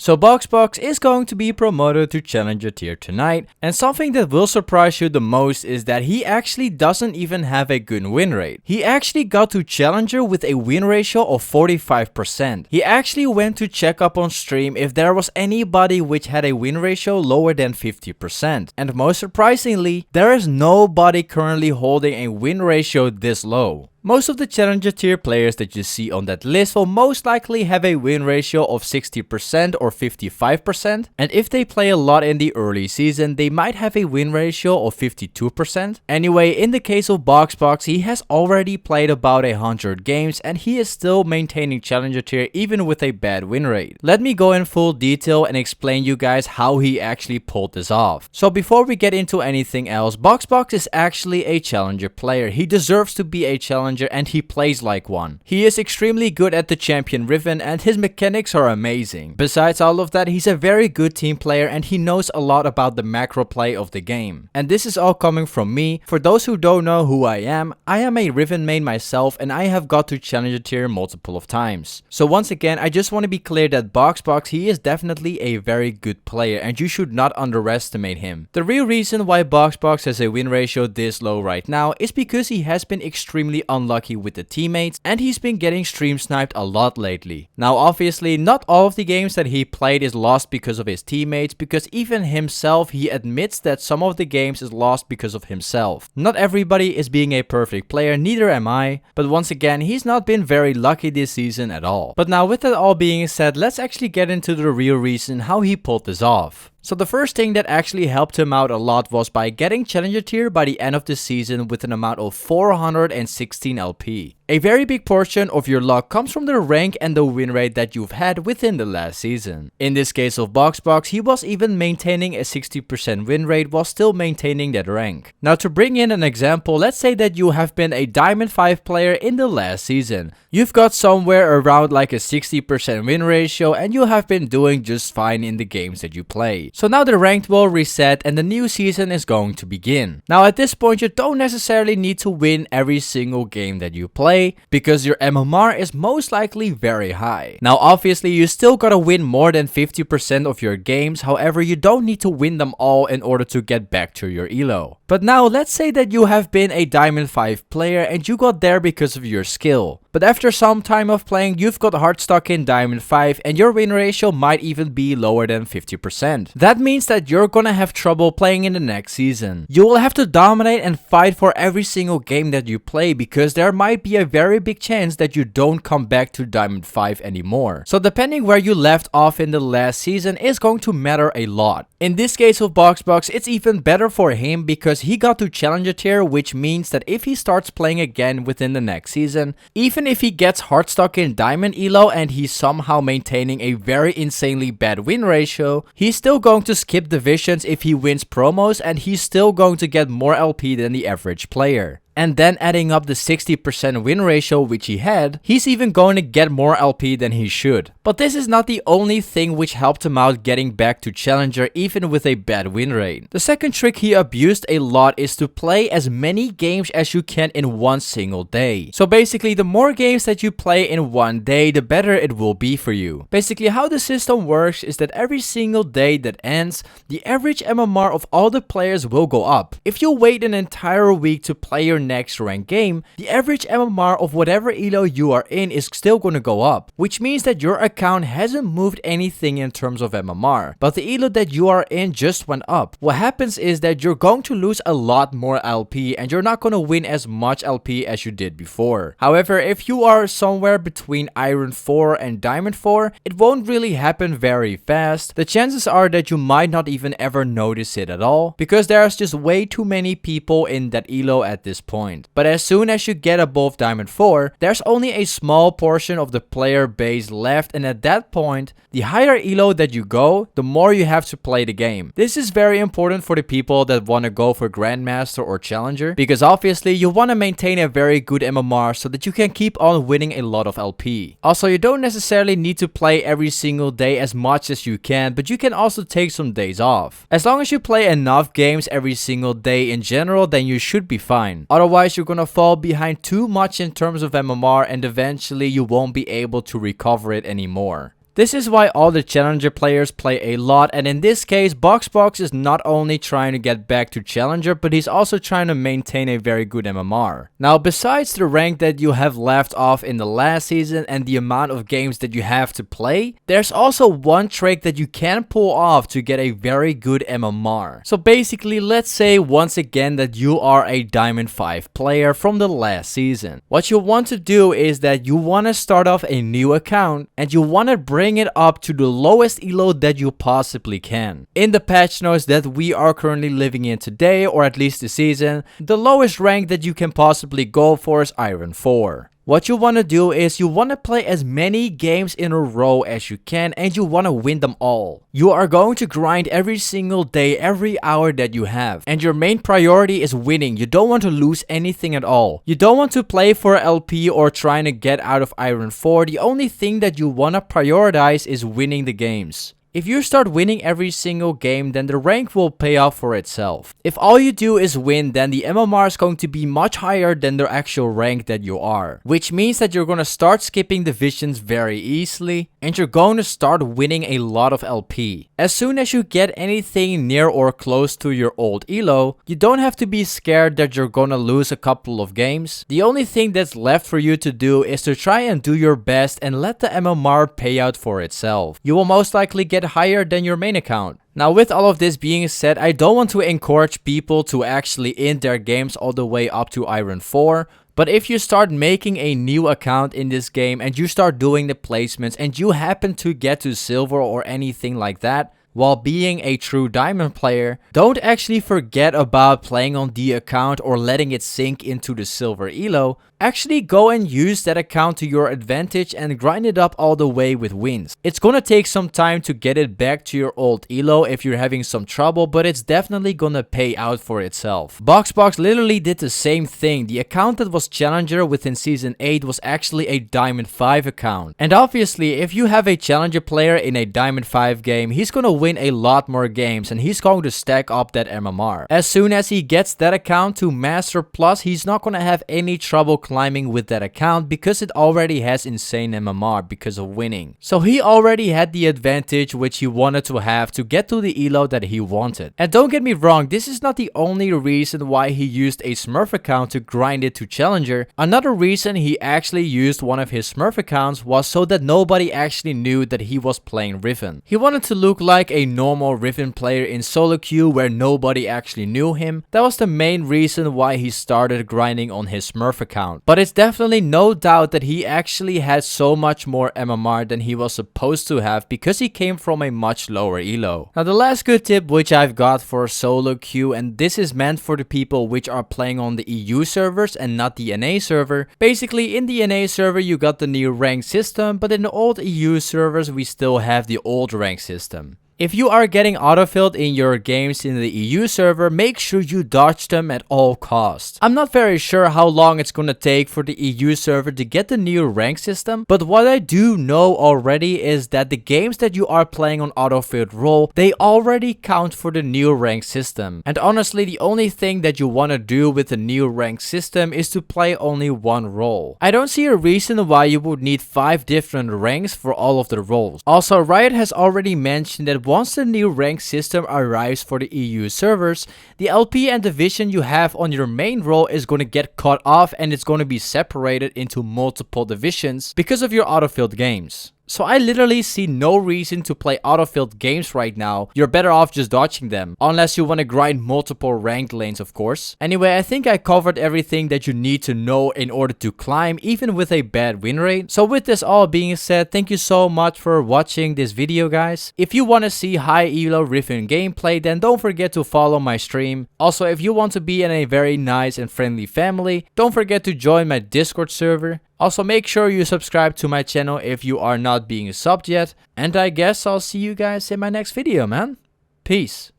So BoxBox is going to be promoted to Challenger tier tonight, and something that will surprise you the most is that he actually doesn't even have a good win rate. He actually got to Challenger with a win ratio of 45%. He actually went to check up on stream if there was anybody which had a win ratio lower than 50%, and most surprisingly, there is nobody currently holding a win ratio this low. Most of the Challenger tier players that you see on that list will most likely have a win ratio of 60% or 55%, and if they play a lot in the early season, they might have a win ratio of 52%. Anyway, in the case of BoxBox, he has already played about 100 games and he is still maintaining Challenger tier even with a bad win rate. Let me go in full detail and explain you guys how he actually pulled this off. So before we get into anything else, BoxBox is actually a Challenger player. He deserves to be a Challenger and he plays like one. He is extremely good at the champion Riven and his mechanics are amazing. Besides all of that, he's a very good team player and he knows a lot about the macro play of the game. And this is all coming from me. For those who don't know who I am a Riven main myself and I have got to Challenger tier multiple of times. So once again, I just want to be clear that BoxBox, he is definitely a very good player and you should not underestimate him. The real reason why BoxBox has a win ratio this low right now is because he has been extremely unlucky with the teammates and he's been getting stream sniped a lot lately. Now obviously not all of the games that he played is lost because of his teammates, because even himself he admits that some of the games is lost because of himself. Not everybody is being a perfect player, neither am I, but once again he's not been very lucky this season at all. But now with that all being said, let's actually get into the real reason how he pulled this off. So the first thing that actually helped him out a lot was by getting Challenger tier by the end of the season with an amount of 416 LP. A very big portion of your luck comes from the rank and the win rate that you've had within the last season. In this case of BoxBox, he was even maintaining a 60% win rate while still maintaining that rank. Now to bring in an example, let's say that you have been a Diamond 5 player in the last season. You've got somewhere around like a 60% win ratio and you have been doing just fine in the games that you play. So now the rank will reset and the new season is going to begin. Now at this point you don't necessarily need to win every single game that you play because your MMR is most likely very high. Now obviously you still gotta win more than 50% of your games, however you don't need to win them all in order to get back to your elo. But now let's say that you have been a Diamond 5 player and you got there because of your skill. But after some time of playing, you've got hard stuck in Diamond 5 and your win ratio might even be lower than 50%. That means that you're gonna have trouble playing in the next season. You will have to dominate and fight for every single game that you play because there might be a very big chance that you don't come back to Diamond 5 anymore. So depending where you left off in the last season is going to matter a lot. In this case of BoxBox, it's even better for him because he got to Challenger tier, which means that if he starts playing again within the next season, even if he gets hard stuck in Diamond elo and he's somehow maintaining a very insanely bad win ratio, he's still going to skip divisions if he wins promos and he's still going to get more LP than the average player. And then adding up the 60% win ratio which he had, he's even going to get more LP than he should. But this is not the only thing which helped him out getting back to Challenger even with a bad win rate. The second trick he abused a lot is to play as many games as you can in one single day. So basically the more games that you play in one day, the better it will be for you. Basically how the system works is that every single day that ends, the average MMR of all the players will go up. If you wait an entire week to play your next ranked game, the average MMR of whatever elo you are in is still going to go up, which means that your account hasn't moved anything in terms of MMR, but the elo that you are in just went up. What happens is that you're going to lose a lot more LP and you're not going to win as much LP as you did before. However, if you are somewhere between Iron 4 and Diamond 4, it won't really happen very fast. The chances are that you might not even ever notice it at all because there's just way too many people in that elo at this point. But as soon as you get above Diamond 4, there's only a small portion of the player base left, and at that point, the higher elo that you go, the more you have to play the game. This is very important for the people that want to go for Grandmaster or Challenger, because obviously you want to maintain a very good MMR so that you can keep on winning a lot of LP. Also, you don't necessarily need to play every single day as much as you can, but you can also take some days off. As long as you play enough games every single day in general, then you should be fine. Otherwise, you're gonna fall behind too much in terms of MMR and eventually you won't be able to recover it anymore. This is why all the Challenger players play a lot, and in this case, BoxBox is not only trying to get back to Challenger, but he's also trying to maintain a very good MMR. Now, besides the rank that you have left off in the last season and the amount of games that you have to play, there's also one trick that you can pull off to get a very good MMR. So basically, let's say once again that you are a Diamond 5 player from the last season. What you want to do is that you want to start off a new account and you want to bring it up to the lowest elo that you possibly can. In the patch notes that we are currently living in today, or at least the season, the lowest rank that you can possibly go for is Iron 4. What you want to do is you want to play as many games in a row as you can and you want to win them all. You are going to grind every single day, every hour that you have. And your main priority is winning. You don't want to lose anything at all. You don't want to play for LP or trying to get out of Iron 4. The only thing that you want to prioritize is winning the games. If you start winning every single game, then the rank will pay off for itself. If all you do is win, then the MMR is going to be much higher than the actual rank that you are. Which means that you're going to start skipping divisions very easily and you're going to start winning a lot of LP. As soon as you get anything near or close to your old elo, you don't have to be scared that you're going to lose a couple of games. The only thing that's left for you to do is to try and do your best and let the MMR pay out for itself. You will most likely get higher than your main account. Now, with all of this being said, I don't want to encourage people to actually end their games all the way up to Iron 4. But if you start making a new account in this game and you start doing the placements and you happen to get to silver or anything like that, while being a true diamond player, don't actually forget about playing on the account or letting it sink into the silver elo. Actually go and use that account to your advantage and grind it up all the way with wins. It's gonna take some time to get it back to your old elo if you're having some trouble, but it's definitely gonna pay out for itself. BoxBox literally did the same thing. The account that was Challenger within Season 8 was actually a Diamond 5 account. And obviously, if you have a Challenger player in a Diamond 5 game, he's gonna win a lot more games and he's going to stack up that MMR. As soon as he gets that account to Master Plus, he's not gonna have any trouble climbing with that account because it already has insane MMR because of winning. So he already had the advantage which he wanted to have to get to the elo that he wanted. And don't get me wrong, this is not the only reason why he used a Smurf account to grind it to Challenger. Another reason he actually used one of his Smurf accounts was so that nobody actually knew that he was playing Riven. He wanted to look like a normal Riven player in solo queue where nobody actually knew him. That was the main reason why he started grinding on his Smurf account. But it's definitely no doubt that he actually had so much more MMR than he was supposed to have because he came from a much lower elo. Now, the last good tip which I've got for solo queue, and this is meant for the people which are playing on the EU servers and not the NA server. Basically, in the NA server you got the new rank system, but in the old EU servers we still have the old rank system. If you are getting autofilled in your games in the EU server, make sure you dodge them at all costs. I'm not very sure how long it's gonna take for the EU server to get the new rank system, but what I do know already is that the games that you are playing on autofilled role, they already count for the new rank system. And honestly, the only thing that you wanna do with the new rank system is to play only one role. I don't see a reason why you would need 5 different ranks for all of the roles. Also, Riot has already mentioned that once the new rank system arrives for the EU servers, the LP and division you have on your main role is going to get cut off and it's going to be separated into multiple divisions because of your autofilled games. So I literally see no reason to play autofilled games right now. You're better off just dodging them. Unless you want to grind multiple ranked lanes, of course. Anyway, I think I covered everything that you need to know in order to climb, even with a bad win rate. So with this all being said, thank you so much for watching this video, guys. If you want to see high elo Riven gameplay, then don't forget to follow my stream. Also, if you want to be in a very nice and friendly family, don't forget to join my Discord server. Also, make sure you subscribe to my channel if you are not being subbed yet. And I guess I'll see you guys in my next video, man. Peace.